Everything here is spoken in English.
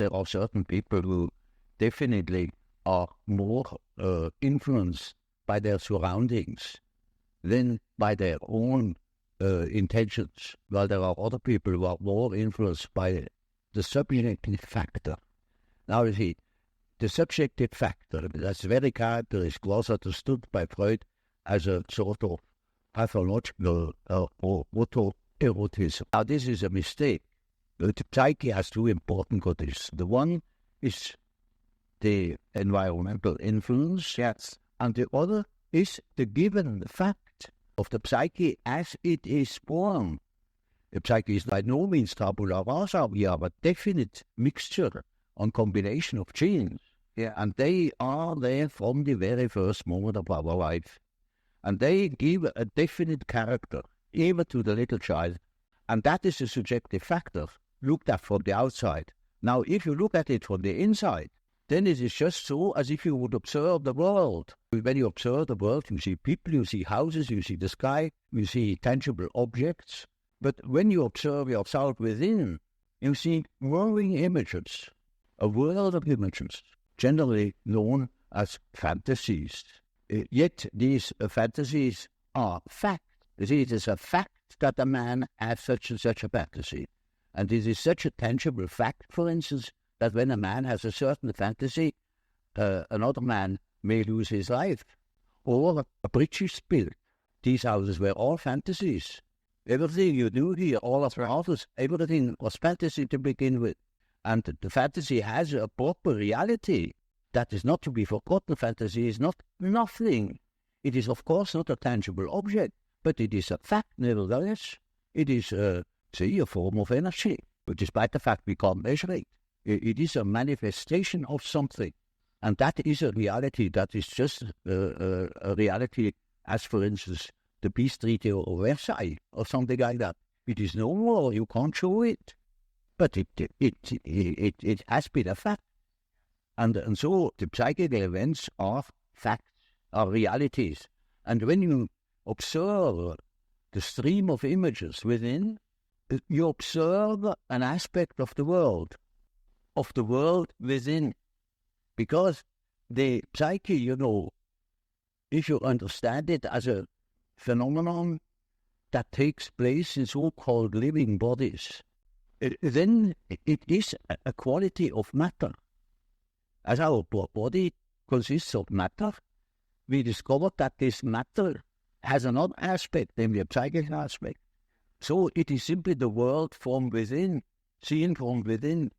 there are certain people who definitely are more influenced by their surroundings than by their own intentions, while there are other people who are more influenced by the subjective factor. Now you see, the subjective factor, that's very characteristic, was understood by Freud as a sort of pathological or autoerotism. Now this is a mistake. The psyche has two important conditions. The one is the environmental influence, Yes. and the other is the given fact of the psyche as it is born. The psyche is by no means tabula rasa. We have a definite mixture and combination of genes. Yeah. And they are there from the very first moment of our life. And they give a definite character, even to the little child. And that is a subjective factor, looked at from the outside. Now, if you look at it from the inside, then it is just so as if you would observe the world. When you observe the world, you see people, you see houses, you see the sky, you see tangible objects. But when you observe yourself within, you see growing images, a world of images, generally known as fantasies. Yet these fantasies are fact. It is a fact that a man has such and such a fantasy. And it is such a tangible fact, for instance, that when a man has a certain fantasy, another man may lose his life. Or a bridge is built. These houses were all fantasies. Everything you do here, all of the houses, everything was fantasy to begin with. And the fantasy has a proper reality that is not to be forgotten. Fantasy is not nothing. It is, of course, not a tangible object, but it is a fact nevertheless. It is, a form of energy, despite the fact we can't measure it. It is a manifestation of something. And that is a reality that is just a reality as, for instance, the peace treaty or Versailles or something like that. It is no more. You can't show it. But it has been a fact. And so the psychical events are facts, are realities. And when you observe the stream of images within, you observe an aspect of the world within. Because the psyche, if you understand it as a phenomenon that takes place in so-called living bodies, then it is a quality of matter. As our body consists of matter, we discovered that this matter has another aspect, namely a psychic aspect. So it is simply the world from within, seen from within.